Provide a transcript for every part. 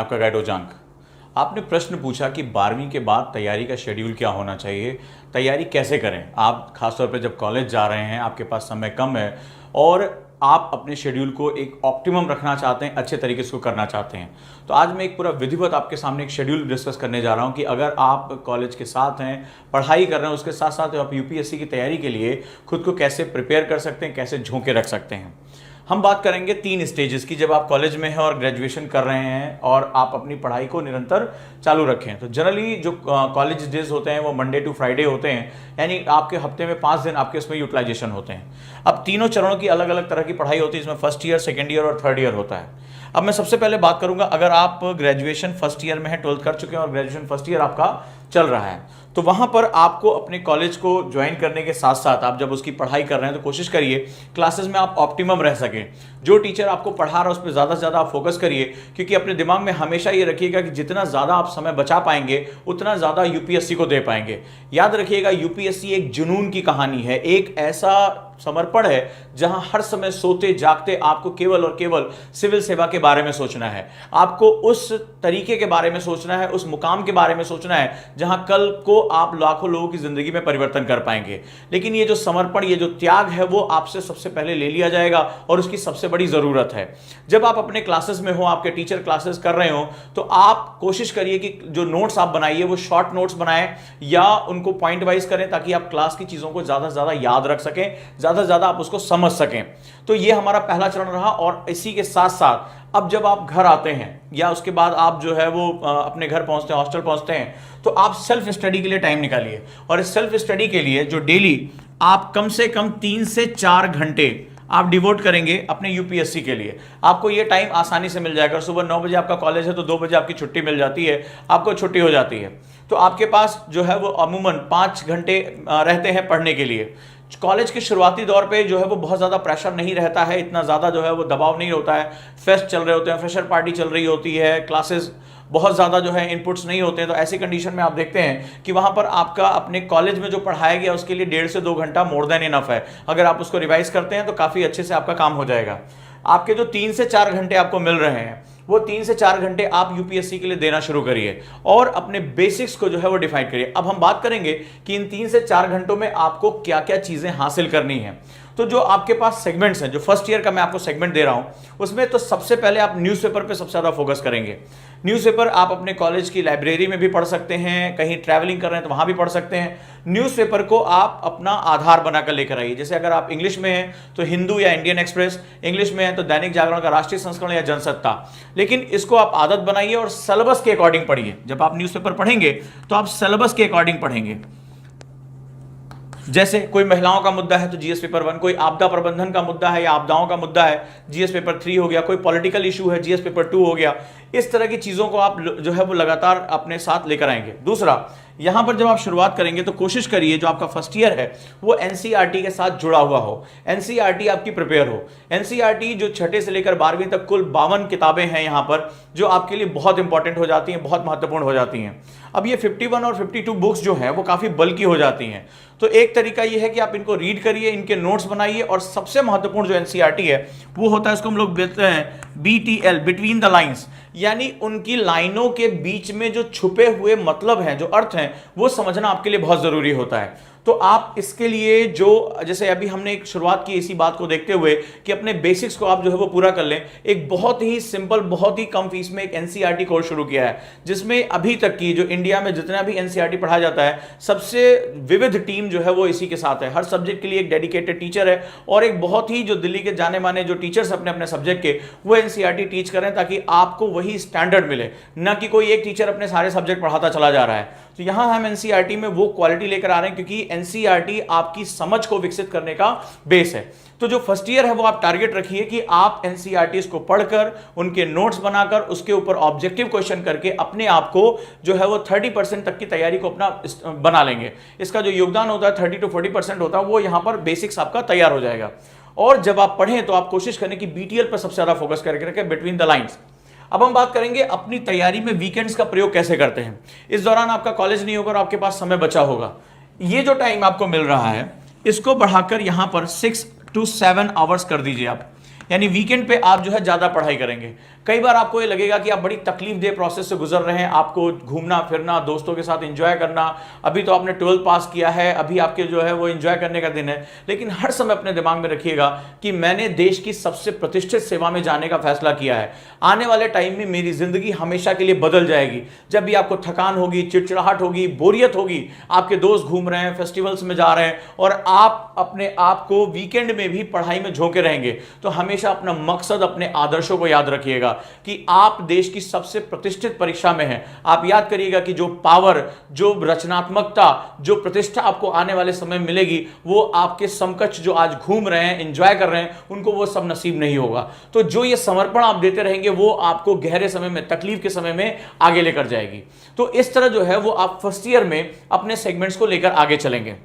आपका गाइड उजांक। आपने प्रश्न पूछा कि 12वीं के बाद तैयारी का शेड्यूल क्या होना चाहिए, तैयारी कैसे करें। आप खासतौर पे जब कॉलेज जा रहे हैं, आपके पास समय कम है और आप अपने शेड्यूल को एक ऑप्टिमम रखना चाहते हैं, अच्छे तरीके से उसको करना चाहते हैं। तो आज मैं एक पूरा विधिवत आपके सामने एक शेड्यूल डिस्कस करने जा रहा हूं कि अगर आप कॉलेज के साथ हैं, पढ़ाई कर रहे हैं, उसके साथ साथ आप यूपीएससी की तैयारी के लिए खुद को कैसे प्रिपेयर कर सकते हैं, कैसे झोंके रख सकते हैं। हम बात करेंगे 3 स्टेजेस की, जब आप कॉलेज में हैं और ग्रेजुएशन कर रहे हैं और आप अपनी पढ़ाई को निरंतर चालू रखें। तो जनरली जो कॉलेज डेज होते हैं वो मंडे टू फ्राइडे होते हैं, यानी आपके हफ्ते में 5 दिन आपके उसमें यूटिलाइजेशन होते हैं। अब तीनों चरणों की अलग अलग तरह की पढ़ाई होती है, इसमें फर्स्ट ईयर, सेकेंड ईयर और थर्ड ईयर होता है। अब मैं सबसे पहले बात करूंगा, अगर आप ग्रेजुएशन फर्स्ट ईयर में हैं, 12th कर चुके हैं और ग्रेजुएशन फर्स्ट ईयर आपका चल रहा है, तो वहां पर आपको अपने कॉलेज को ज्वाइन करने के साथ साथ आप जब उसकी पढ़ाई कर रहे हैं तो कोशिश करिए क्लासेस में आप ऑप्टिमम रह सकें। जो टीचर आपको पढ़ा रहा है उस पर ज़्यादा से ज़्यादा आप फोकस करिए, क्योंकि अपने दिमाग में हमेशा ये रखिएगा कि जितना ज़्यादा आप समय बचा पाएंगे उतना ज़्यादा यूपीएससी को दे पाएंगे। याद रखिएगा, यूपीएससी एक जुनून की कहानी है, एक ऐसा समर्पण है जहां हर समय सोते जागते आपको केवल और केवल सिविल सेवा के बारे में सोचना है। आपको उस तरीके के बारे में सोचना है, उस मुकाम के बारे में सोचना है जहां कल को आप लाखों लोगों की जिंदगी में परिवर्तन कर पाएंगे। लेकिन ये जो समर्पण, ये जो त्याग है, वो आपसे सबसे पहले ले लिया जाएगा और उसकी सबसे बड़ी जरूरत है। जब आप अपने क्लासेस में हो, आपके टीचर क्लासेस कर रहे हो, तो आप कोशिश करिए कि जो नोट्स आप बनाइए वो शॉर्ट नोट्स बनाएं या उनको पॉइंट वाइज करें, ताकि आप क्लास की चीजों को ज्यादा से ज्यादा याद रख सकें, ज्यादा से ज्यादा आप उसको समझ सकें। तो ये हमारा पहला चरण रहा। और इसी के साथ साथ अब जब आप घर आते हैं या उसके बाद आप जो है वो अपने घर पहुंचते हैं, हॉस्टल पहुंचते हैं, तो आप सेल्फ स्टडी के लिए टाइम निकालिए। और इस सेल्फ स्टडी के लिए जो डेली आप कम से कम 3 से 4 घंटे आप डिवोट करेंगे अपने यूपीएससी के लिए, आपको ये टाइम आसानी से मिल जाएगा। सुबह 9 बजे आपका कॉलेज है तो 2 बजे आपकी छुट्टी मिल जाती है, आपको छुट्टी हो जाती है, तो आपके पास जो है वो अमूमन 5 घंटे रहते हैं पढ़ने के लिए। कॉलेज के शुरुआती दौर पे जो है वो बहुत ज़्यादा प्रेशर नहीं रहता है, इतना ज़्यादा जो है वो दबाव नहीं होता है। फेस्ट चल रहे होते हैं, फ्रेशर पार्टी चल रही होती है, क्लासेस बहुत ज़्यादा जो है इनपुट्स नहीं होते हैं। तो ऐसी कंडीशन में आप देखते हैं कि वहाँ पर आपका अपने कॉलेज में जो पढ़ाया गया उसके लिए 1.5 से 2 घंटा मोर देन इनफ है। अगर आप उसको रिवाइज करते हैं तो काफ़ी अच्छे से आपका काम हो जाएगा। आपके जो 3 से 4 घंटे आपको मिल रहे हैं, वो 3 से 4 घंटे आप यूपीएससी के लिए देना शुरू करिए और अपने बेसिक्स को जो है वो डिफाइन करिए। अब हम बात करेंगे कि इन 3 से 4 घंटों में आपको क्या क्या चीजें हासिल करनी है। तो जो आपके पास सेगमेंट्स हैं, जो फर्स्ट ईयर का मैं आपको सेगमेंट दे रहा हूं, उसमें तो सबसे पहले आप न्यूज़पेपर पे सबसे ज़्यादा फोकस करेंगे। न्यूज़पेपर आप अपने कॉलेज की लाइब्रेरी में भी पढ़ सकते हैं, कहीं ट्रैवलिंग कर रहे हैं तो वहां भी पढ़ सकते हैं। न्यूज़पेपर को आप अपना आधार बनाकर लेकर आइए। जैसे अगर आप इंग्लिश में हैं तो हिंदू या इंडियन एक्सप्रेस, इंग्लिश में है तो दैनिक जागरण का राष्ट्रीय संस्करण या जनसत्ता। लेकिन इसको आप आदत बनाइए और सिलेबस के अकॉर्डिंग पढ़िए। जब आप न्यूज़पेपर पढ़ेंगे तो आप सिलेबस के अकॉर्डिंग पढ़ेंगे। जैसे कोई महिलाओं का मुद्दा है तो जीएस पेपर 1, कोई आपदा प्रबंधन का मुद्दा है या आपदाओं का मुद्दा है, जीएस पेपर 3 हो गया, कोई पॉलिटिकल इशू है, जीएस पेपर 2 हो गया। इस तरह की चीजों को आप जो है वो लगातार अपने साथ लेकर आएंगे। दूसरा, यहां पर जब आप शुरुआत करेंगे तो कोशिश करिए जो आपका फर्स्ट ईयर है वो एनसीईआरटी के साथ जुड़ा हुआ हो, एनसीईआरटी आपकी प्रिपेयर हो। एनसीईआरटी जो 6 से लेकर 12वीं तक कुल 52 किताबें हैं यहां पर, जो आपके लिए बहुत इंपॉर्टेंट हो जाती हैं, बहुत महत्वपूर्ण हो जाती हैं। अब ये 51 और 52 बुक्स जो हैं वो काफी बल्कि हो जाती हैं, तो एक तरीका ये है कि आप इनको रीड करिए, इनके नोट्स बनाइए। और सबसे महत्वपूर्ण जो एनसीईआरटी है वो होता है, इसको हम लोग बोलते हैं बीटीएल, बिटवीन द लाइन्स, यानी उनकी लाइनों के बीच में जो छुपे हुए मतलब हैं, जो अर्थ हैं, वो समझना आपके लिए बहुत जरूरी होता है। तो आप इसके लिए जो, जैसे अभी हमने एक शुरुआत की इसी बात को देखते हुए कि अपने बेसिक्स को आप जो है वो पूरा कर लें, एक बहुत ही सिंपल, बहुत ही कम फीस में एक एनसीईआरटी कोर्स शुरू किया है, जिसमें अभी तक की जो इंडिया में जितना भी एनसीईआरटी पढ़ाया जाता है, सबसे विविध टीम जो है वो इसी के साथ है। हर सब्जेक्ट के लिए एक डेडिकेटेड टीचर है और एक बहुत ही जो दिल्ली के जाने माने जो टीचर्स अपने अपने सब्जेक्ट के, वो एनसीईआरटी टीच करें, ताकि आपको वही स्टैंडर्ड मिले, न कि कोई एक टीचर अपने सारे सब्जेक्ट पढ़ाता चला जा रहा है। तो यहां हम एनसीईआरटी में वो क्वालिटी लेकर आ रहे हैं, क्योंकि एनसीईआरटी आपकी समझ को विकसित करने का बेस है। तो जो फर्स्ट ईयर है वो आप टारगेट रखिए कि आप एनसीईआरटी को पढ़कर, उनके नोट्स बनाकर, उसके ऊपर ऑब्जेक्टिव क्वेश्चन करके अपने आप को जो है वो 30% तक की तैयारी को अपना बना लेंगे। इसका जो योगदान होता है 30 to 40% होता है, वो यहां पर बेसिक्स आपका तैयार हो जाएगा। और जब आप पढ़ें तो आप कोशिश करें कि बीटीएल पर सबसे ज्यादा फोकस करके रखें, बिटवीन द लाइन्स। अब हम बात करेंगे अपनी तैयारी में वीकेंड्स का प्रयोग कैसे करते हैं। इस दौरान आपका कॉलेज नहीं होगा और आपके पास समय बचा होगा। ये जो टाइम आपको मिल रहा है इसको बढ़ाकर यहां पर 6 to 7 आवर्स कर दीजिए आप। यानी वीकेंड पे आप जो है ज़्यादा पढ़ाई करेंगे। कई बार आपको ये लगेगा कि आप बड़ी तकलीफ दे प्रोसेस से गुजर रहे हैं, आपको घूमना फिरना, दोस्तों के साथ एंजॉय करना, अभी तो आपने 12th पास किया है, अभी आपके जो है वो एंजॉय करने का दिन है। लेकिन हर समय अपने दिमाग में रखिएगा कि मैंने देश की सबसे प्रतिष्ठित सेवा में जाने का फैसला किया है। आने वाले टाइम में मेरी जिंदगी हमेशा के लिए बदल जाएगी। जब भी आपको थकान होगी, चिड़चिड़ाहट होगी, बोरियत होगी, आपके दोस्त घूम रहे हैं, फेस्टिवल्स में जा रहे हैं और आप अपने आप को वीकेंड में भी पढ़ाई में झोंके रहेंगे, तो हमेशा अपना मकसद, अपने आदर्शों को याद रखिएगा कि आप देश की सबसे प्रतिष्ठित परीक्षा में हैं। आप याद करिएगा कि जो पावर, जो रचनात्मकता, जो प्रतिष्ठा आपको आने वाले समय में मिलेगी, वो आपके समकक्ष जो आज घूम रहे हैं, एंजॉय कर रहे हैं, उनको वो सब नसीब नहीं होगा। तो जो ये समर्पण आप देते रहेंगे वो आपको गहरे समय में, तकलीफ के समय में आगे लेकर जाएगी। तो इस तरह जो है वो आप फर्स्ट ईयर में अपने सेगमेंट्स को लेकर आगे चलेंगे।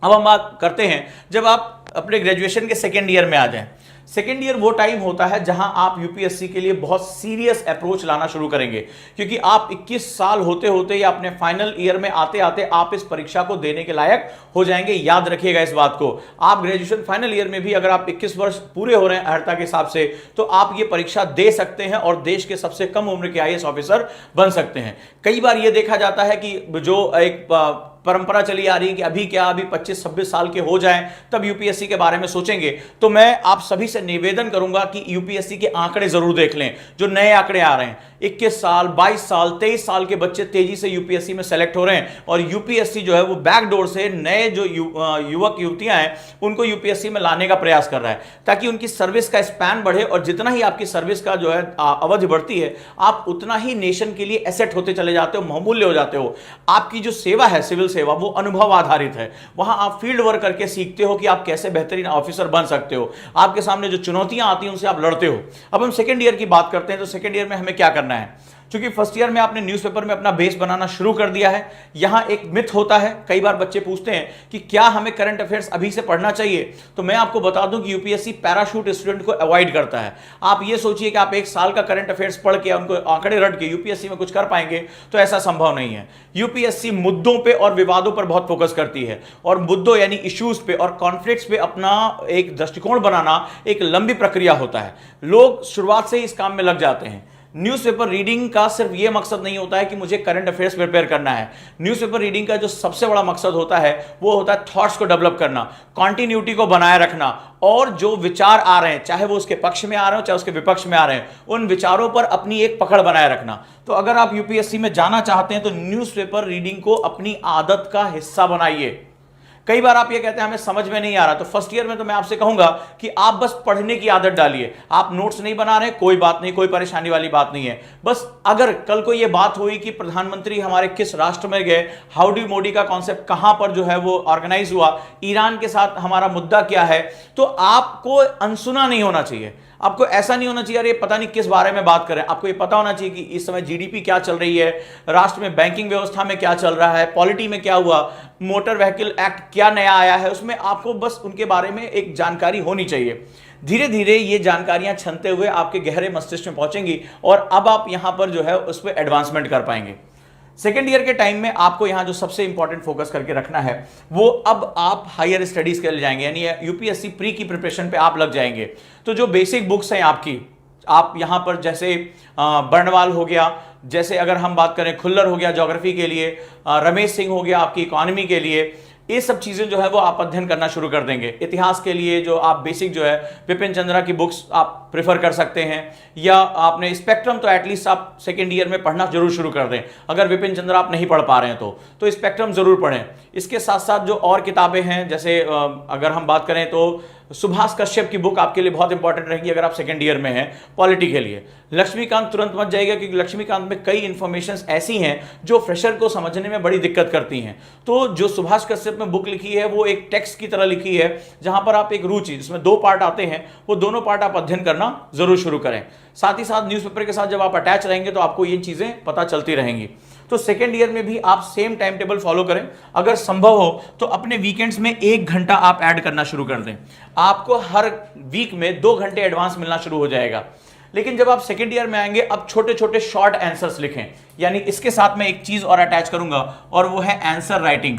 अब हम बात करते हैं जब आप अपने ग्रेजुएशन के सेकेंड ईयर में आ जाएं। सेकेंड ईयर वो टाइम होता है जहां आप यूपीएससी के लिए बहुत सीरियस अप्रोच लाना शुरू करेंगे, क्योंकि आप 21 साल होते होते या अपने फाइनल ईयर में आते आते आप इस परीक्षा को देने के लायक हो जाएंगे। याद रखिएगा इस बात को। आप ग्रेजुएशन फाइनल ईयर में भी अगर आप 21 वर्ष पूरे हो रहे हैं अर्हता के हिसाब से, तो आप ये परीक्षा दे सकते हैं और देश के सबसे कम उम्र के आईएएस ऑफिसर बन सकते हैं। कई बार ये देखा जाता है कि जो एक परंपरा चली आ रही है कि अभी क्या, अभी 25-26 साल के हो जाएं तब यूपीएससी के बारे में सोचेंगे। तो मैं आप सभी से निवेदन करूंगा कि यूपीएससी के आंकड़े जरूर देख लें, जो नए आंकड़े आ रहे हैं। 21 साल, 22 साल, 23 साल के बच्चे तेजी से यूपीएससी में सेलेक्ट हो रहे हैं और यूपीएससी जो है वो बैकडोर से नए जो युवक युवतियां हैं उनको यूपीएससी में लाने का प्रयास कर रहा है, ताकि उनकी सर्विस का स्पैन बढ़े। और जितना ही आपकी सर्विस का जो है अवधि बढ़ती है, आप उतना ही नेशन के लिए एसेट होते चले जाते हो, बहुमूल्य हो जाते हो। आपकी जो सेवा है, सिविल सेवा, वो अनुभव आधारित है। वहां आप फील्ड वर्क करके सीखते हो कि आप कैसे बेहतरीन ऑफिसर बन सकते हो। आपके सामने जो चुनौतियां आती हैं उनसे आप लड़ते हो। अब हम सेकंड ईयर की बात करते हैं, तो सेकंड ईयर में हमें क्या करना है। क्योंकि फर्स्ट ईयर में आपने न्यूज़पेपर में अपना बेस बनाना शुरू कर दिया है। यहां एक मिथ होता है, कई बार बच्चे पूछते हैं कि क्या हमें करंट अफेयर्स अभी से पढ़ना चाहिए। तो मैं आपको बता दूं कि यूपीएससी पैराशूट स्टूडेंट को अवॉइड करता है। आप ये सोचिए कि आप एक साल का करंट अफेयर्स पढ़ के उनको आंकड़े रट के यूपीएससी में कुछ कर पाएंगे, तो ऐसा संभव नहीं है। यूपीएससी मुद्दों पर और विवादों पर बहुत फोकस करती है, और मुद्दों यानी इश्यूज पे और कॉन्फ्लिक्ट्स पे अपना एक दृष्टिकोण बनाना एक लंबी प्रक्रिया होता है। लोग शुरुआत से ही इस काम में लग जाते हैं। न्यूज़पेपर रीडिंग का सिर्फ ये मकसद नहीं होता है कि मुझे करंट अफेयर्स प्रिपेयर करना है। न्यूज़पेपर रीडिंग का जो सबसे बड़ा मकसद होता है वो होता है थॉट्स को डेवलप करना, कॉन्टिन्यूटी को बनाए रखना, और जो विचार आ रहे हैं, चाहे वो उसके पक्ष में आ रहे हो चाहे उसके विपक्ष में आ रहे हैं, उन विचारों पर अपनी एक पकड़ बनाए रखना। तो अगर आप यूपीएससी में जाना चाहते हैं तो न्यूज़पेपर रीडिंग को अपनी आदत का हिस्सा बनाइए। कई बार आप ये कहते हैं हमें समझ में नहीं आ रहा, तो फर्स्ट ईयर में तो मैं आपसे कहूंगा कि आप बस पढ़ने की आदत डालिए। आप नोट्स नहीं बना रहे, कोई बात नहीं, कोई परेशानी वाली बात नहीं है। बस अगर कल को ये बात हुई कि प्रधानमंत्री हमारे किस राष्ट्र में गए, हाउडी मोदी का कॉन्सेप्ट कहां पर जो है वो ऑर्गेनाइज हुआ, ईरान के साथ हमारा मुद्दा क्या है, तो आपको अनसुना नहीं होना चाहिए। आपको ऐसा नहीं होना चाहिए अरे पता नहीं किस बारे में बात करें। आपको ये पता होना चाहिए कि इस समय जीडीपी क्या चल रही है, राष्ट्र में बैंकिंग व्यवस्था में क्या चल रहा है, पॉलिटी में क्या हुआ, मोटर व्हीकल एक्ट क्या नया आया है, उसमें आपको बस उनके बारे में एक जानकारी होनी चाहिए। धीरे धीरे ये जानकारियां छनते हुए आपके गहरे मस्तिष्क में पहुंचेंगी और अब आप यहां पर जो है उस पर एडवांसमेंट कर पाएंगे। सेकेंड ईयर के टाइम में आपको यहां जो सबसे इंपॉर्टेंट फोकस करके रखना है वो अब आप हायर स्टडीज के लिए जाएंगे, यानी यूपीएससी प्री की प्रिपरेशन पे आप लग जाएंगे। तो जो बेसिक बुक्स हैं आपकी, आप यहां पर जैसे बर्नवाल हो गया, जैसे अगर हम बात करें खुल्लर हो गया ज्योग्राफी के लिए, रमेश सिंह हो गया आपकी इकोनॉमी के लिए, ये सब चीजें जो है वो आप अध्ययन करना शुरू कर देंगे। इतिहास के लिए जो आप बेसिक जो है विपिन चंद्रा की बुक्स आप प्रेफर कर सकते हैं, या आपने स्पेक्ट्रम तो एटलीस्ट आप सेकेंड ईयर में पढ़ना जरूर शुरू कर दें। अगर विपिन चंद्रा आप नहीं पढ़ पा रहे हैं तो स्पेक्ट्रम जरूर पढ़ें। इसके साथ साथ जो और किताबें हैं, जैसे अगर हम बात करें तो सुभाष कश्यप की बुक आपके लिए बहुत इंपॉर्टेंट रहेगी अगर आप सेकेंड ईयर में हैं पॉलिटी के लिए। लक्ष्मीकांत तुरंत मत जाएगा, क्योंकि लक्ष्मीकांत में कई इंफॉर्मेशंस ऐसी हैं जो फ्रेशर को समझने में बड़ी दिक्कत करती हैं। तो जो सुभाष कश्यप में बुक लिखी है वो एक टेक्स्ट की तरह लिखी है, जहां पर आप एक रुचि, जिसमें 2 पार्ट आते हैं, वो दोनों पार्ट आप अध्ययन करना जरूर शुरू करें। साथ ही साथ न्यूज़पेपर के साथ जब आप अटैच रहेंगे तो आपको ये चीजें पता चलती रहेंगी। तो सेकेंड ईयर में भी आप सेम टाइम टेबल फॉलो करें। अगर संभव हो तो अपने वीकेंड्स में 1 घंटा आप ऐड करना शुरू कर दें। आपको हर वीक में 2 घंटे एडवांस मिलना शुरू हो जाएगा। लेकिन जब आप सेकेंड ईयर में आएंगे, अब छोटे छोटे शॉर्ट आंसर्स लिखें। यानी इसके साथ मैं एक चीज और अटैच करूंगा और वो है आंसर राइटिंग।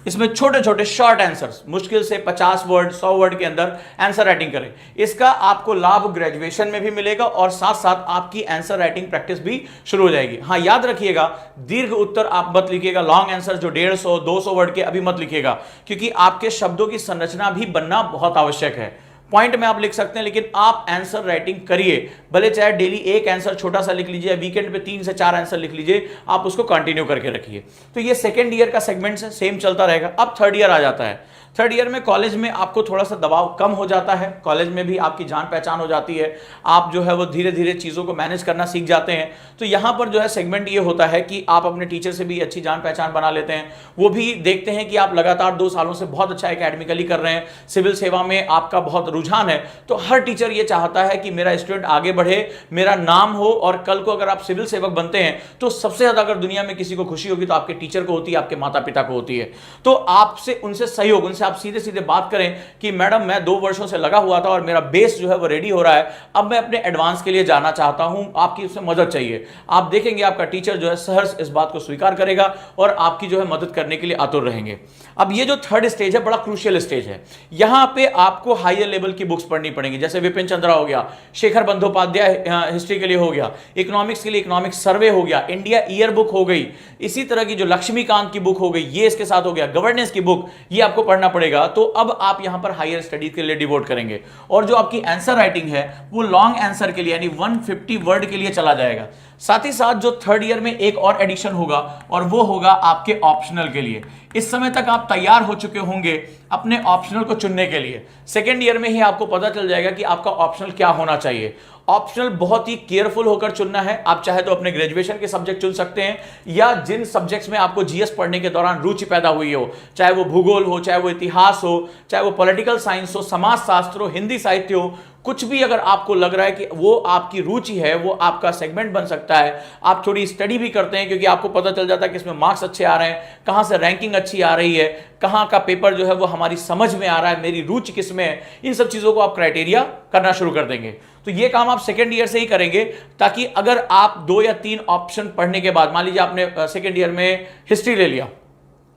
इसमें छोटे छोटे शॉर्ट आंसर्स, मुश्किल से 50 वर्ड 100 वर्ड के अंदर आंसर राइटिंग करें। इसका आपको लाभ ग्रेजुएशन में भी मिलेगा और साथ साथ आपकी आंसर राइटिंग प्रैक्टिस भी शुरू हो जाएगी। हाँ, याद रखिएगा, दीर्घ उत्तर आप मत लिखिएगा, लॉन्ग आंसर जो 150 200 वर्ड के अभी मत लिखिएगा, क्योंकि आपके शब्दों की संरचना भी बनना बहुत आवश्यक है। पॉइंट में आप लिख सकते हैं, लेकिन आप आंसर राइटिंग करिए, भले चाहे डेली एक आंसर छोटा सा लिख लीजिए, वीकेंड पे 3 से 4 आंसर लिख लीजिए, आप उसको कंटिन्यू करके रखिए। तो ये सेकेंड ईयर का सेगमेंट है, सेम चलता रहेगा। अब थर्ड ईयर आ जाता है। थर्ड ईयर में कॉलेज में आपको थोड़ा सा दबाव कम हो जाता है, कॉलेज में भी आपकी जान पहचान हो जाती है, आप जो है वो धीरे धीरे चीज़ों को मैनेज करना सीख जाते हैं। तो यहाँ पर जो है सेगमेंट ये होता है कि आप अपने टीचर से भी अच्छी जान पहचान बना लेते हैं, वो भी देखते हैं कि आप लगातार 2 सालों से बहुत अच्छा एकेडमिकली कर रहे हैं, सिविल सेवा में आपका बहुत रुझान है। तो हर टीचर ये चाहता है कि मेरा स्टूडेंट आगे बढ़े, मेरा नाम हो, और कल को अगर आप सिविल सेवक बनते हैं तो सबसे ज़्यादा अगर दुनिया में किसी को खुशी होगी तो आपके टीचर को होती है, आपके माता पिता को होती है। तो आपसे उनसे सहयोग, उनसे आप सीधे सीधे बात करें कि मैडम मैं 2 वर्षों से लगा हुआ था और मेरा बेस जो है वो रेडी हो रहा है, अब मैं अपने एडवांस के लिए जाना चाहता हूं, आपकी उसमें मदद चाहिए। आप देखेंगे आपका टीचर जो है सहर्ष इस बात को स्वीकार करेगा और आपकी जो है मदद करने के लिए आतुर रहेंगे। अब ये जो थर्ड स्टेज है बड़ा क्रूशियल स्टेज है, यहां पे आपको हायर लेवल की बुक्स पढ़नी पड़ेंगी, जैसे विपिन चंद्रा हो गया, शेखर बंदोपाध्याय हिस्ट्री के लिए हो गया, इकोनॉमिक्स के लिए इकोनॉमिक सर्वे हो गया, इंडिया ईयर बुक हो गई, इसी तरह की जो लक्ष्मीकांत की बुक हो गई ये इसके साथ हो गया, गवर्नेंस की बुक ये आपको पढ़ना पड़ेगा। तो अब आप यहां पर हायर स्टडीज के लिए डिवोट करेंगे, और जो आपकी आंसर राइटिंग है वो लॉन्ग आंसर के लिए यानी 150 वर्ड के लिए चला जाएगा। साथ ही साथ जो थर्ड ईयर में एक और एडिशन होगा और वो होगा आपके ऑप्शनल के लिए। इस समय तक आप तैयार हो चुके होंगे अपने ऑप्शनल को चुनने के लिए, सेकेंड ईयर में ही आपको पता चल जाएगा कि आपका ऑप्शनल क्या होना चाहिए। ऑप्शनल बहुत ही केयरफुल होकर चुनना है। आप चाहे तो अपने ग्रेजुएशन के सब्जेक्ट चुन सकते हैं, या जिन सब्जेक्ट्स में आपको जीएस पढ़ने के दौरान रुचि पैदा हुई हो, चाहे वो भूगोल हो, चाहे वो इतिहास हो, चाहे वो पॉलिटिकल साइंस हो, समाज शास्त्र हो, हिंदी साहित्य हो, कुछ भी अगर आपको लग रहा है कि वो आपकी रुचि है, वो आपका सेगमेंट बन सकता है। आप थोड़ी स्टडी भी करते हैं क्योंकि आपको पता चल जाता है कि इसमें मार्क्स अच्छे आ रहे हैं, कहाँ से रैंकिंग अच्छी आ रही है, कहाँ का पेपर जो है वो हमारी समझ में आ रहा है, मेरी रुचि किस में है, इन सब चीज़ों को आप क्राइटेरिया करना शुरू कर देंगे। तो ये काम आप सेकेंड ईयर से ही करेंगे, ताकि अगर आप 2 या 3 ऑप्शन पढ़ने के बाद, मान लीजिए आपने सेकेंड ईयर में हिस्ट्री ले लिया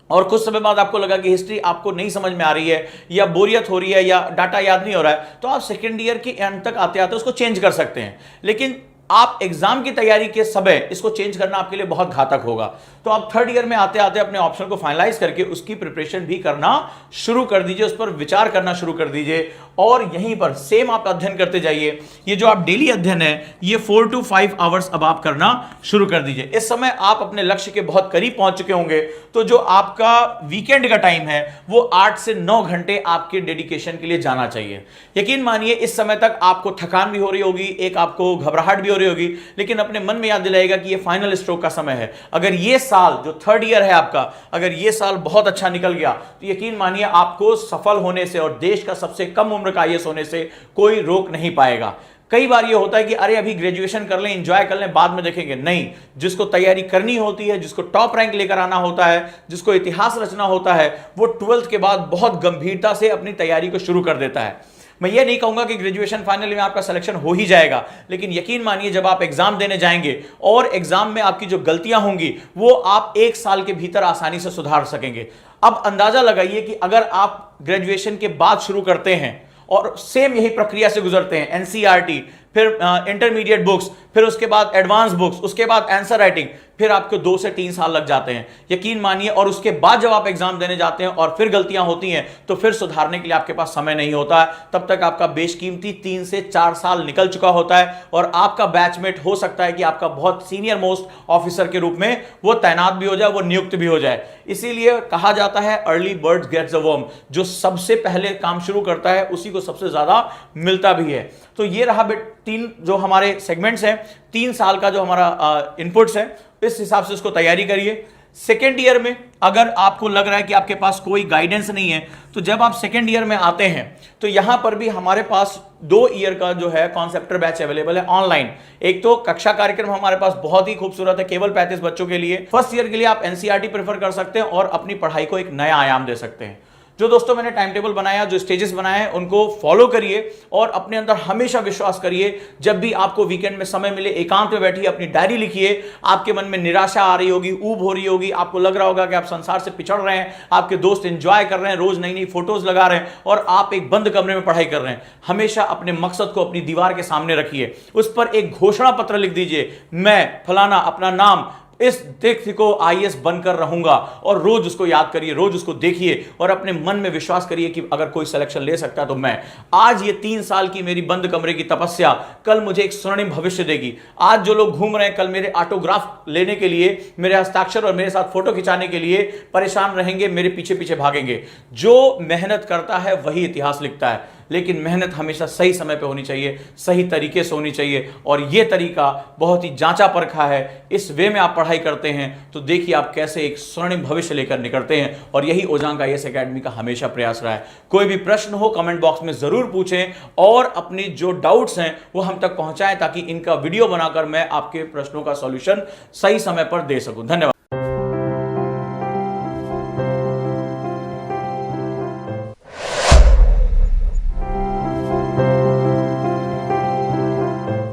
और कुछ समय बाद आपको लगा कि हिस्ट्री आपको नहीं समझ में आ रही है, या बोरियत हो रही है, या डाटा याद नहीं हो रहा है, तो आप सेकेंड ईयर के एंड तक आते आते उसको चेंज कर सकते हैं। लेकिन आप एग्जाम की तैयारी के समय इसको चेंज करना आपके लिए बहुत घातक होगा। तो आप थर्ड ईयर में आते आते अपने ऑप्शन को फाइनलाइज करके उसकी प्रिपरेशन भी करना शुरू कर दीजिए, उस पर विचार करना शुरू कर दीजिए, और यहीं पर सेम आप अध्ययन करते जाइए। ये जो आप डेली अध्ययन है ये 4 to 5 आवर्स अब आप करना शुरू कर दीजिए। इस समय आप अपने लक्ष्य के बहुत करीब पहुंच चुके होंगे, तो जो आपका वीकेंड का टाइम है वो 8 से 9 घंटे आपके डेडिकेशन के लिए जाना चाहिए। यकीन मानिए इस समय तक आपको थकान भी हो रही होगी, एक आपको घबराहट भी हो रही होगी, लेकिन अपने मन में याद दिलाएगा कि ये फाइनल स्ट्रोक का समय है। अगर ये साल जो थर्ड ईयर है आपका, अगर ये साल बहुत अच्छा निकल गया तो यकीन मानिए आपको सफल होने से और देश का सबसे कम उम्र का आईएएस होने से कोई रोक नहीं पाएगा। कई बार ये होता है कि अरे अभी ग्रेजुएशन कर लें, एंजॉय कर लें, बाद में देखेंगे। नहीं, जिसको तैयारी करनी होती है, जिसको टॉप रैंक लेकर आना होता है, जिसको इतिहास रचना होता है, वो 12th के बाद बहुत गंभीरता से अपनी तैयारी को शुरू कर देता है। मैं ये नहीं कहूंगा कि ग्रेजुएशन फाइनल में आपका सिलेक्शन हो ही जाएगा, लेकिन यकीन मानिए जब आप एग्जाम देने जाएंगे और एग्जाम में आपकी जो गलतियां होंगी वो आप 1 साल के भीतर आसानी से सुधार सकेंगे। अब अंदाजा लगाइए कि अगर आप ग्रेजुएशन के बाद शुरू करते हैं और सेम यही प्रक्रिया से गुजरते हैं, एनसीईआरटी, फिर इंटरमीडिएट बुक्स, फिर उसके बाद एडवांस बुक्स, उसके बाद आंसर राइटिंग, फिर आपको 2 से 3 साल लग जाते हैं, यकीन मानिए। और उसके बाद जब आप एग्जाम देने जाते हैं और फिर गलतियां होती हैं तो फिर सुधारने के लिए आपके पास समय नहीं होता है। तब तक आपका बेशकीमती 3 से 4 साल निकल चुका होता है और आपका बैचमेट हो सकता है कि आपका बहुत सीनियर मोस्ट ऑफिसर के रूप में वो तैनात भी हो जाए, वो नियुक्त भी हो जाए। इसीलिए कहा जाता है early birds gets the worm, जो सबसे पहले काम शुरू करता है उसी को सबसे ज्यादा मिलता भी है। तो ये रहा 3 जो हमारे सेगमेंट्स हैं, 3 साल का जो हमारा इनपुट्स है, इस हिसाब से उसको तैयारी करिए। सेकेंड ईयर में अगर आपको लग रहा है कि आपके पास कोई गाइडेंस नहीं है, तो जब आप सेकेंड ईयर में आते हैं तो यहां पर भी हमारे पास 2 ईयर का जो है कॉन्सेप्टर बैच अवेलेबल है ऑनलाइन। एक तो कक्षा कार्यक्रम हमारे पास बहुत ही खूबसूरत है केवल 35 बच्चों के लिए। फर्स्ट ईयर के लिए आप एनसीईआरटी प्रेफर कर सकते हैं और अपनी पढ़ाई को एक नया आयाम दे सकते हैं। जो दोस्तों मैंने टाइम टेबल बनाया, जो स्टेजेस बनाए हैं, उनको फॉलो करिए और अपने अंदर हमेशा विश्वास करिए। जब भी आपको वीकेंड में समय मिले, एकांत में बैठिए, अपनी डायरी लिखिए। आपके मन में निराशा आ रही होगी, ऊब हो रही होगी, आपको लग रहा होगा कि आप संसार से पिछड़ रहे हैं, आपके दोस्त एंजॉय कर रहे हैं, रोज नई नई फोटोज लगा रहे हैं और आप एक बंद कमरे में पढ़ाई कर रहे हैं। हमेशा अपने मकसद को अपनी दीवार के सामने रखिए, उस पर एक घोषणा पत्र लिख दीजिए, मैं फलाना अपना नाम इस व्यक्ति को आईएएस बनकर रहूंगा, और रोज उसको याद करिए, रोज उसको देखिए और अपने मन में विश्वास करिए कि अगर कोई सिलेक्शन ले सकता है तो मैं। आज ये 3 साल की मेरी बंद कमरे की तपस्या कल मुझे एक स्वर्णिम भविष्य देगी। आज जो लोग घूम रहे हैं, कल मेरे ऑटोग्राफ लेने के लिए, मेरे हस्ताक्षर और मेरे साथ फोटो खिंचाने के लिए परेशान रहेंगे, मेरे पीछे पीछे भागेंगे। जो मेहनत करता है वही इतिहास लिखता है, लेकिन मेहनत हमेशा सही समय पे होनी चाहिए, सही तरीके से होनी चाहिए, और यह तरीका बहुत ही जांचा परखा है। इस वे में आप पढ़ाई करते हैं तो देखिए आप कैसे एक स्वर्णिम भविष्य लेकर निकलते हैं, और यही ओजांग आईएएस एकेडमी का हमेशा प्रयास रहा है। कोई भी प्रश्न हो कमेंट बॉक्स में जरूर पूछें और अपनी जो डाउट्स हैं वो हम तक पहुंचाएं, ताकि इनका वीडियो बनाकर मैं आपके प्रश्नों का सॉल्यूशन सही समय पर दे सकूं। धन्यवाद।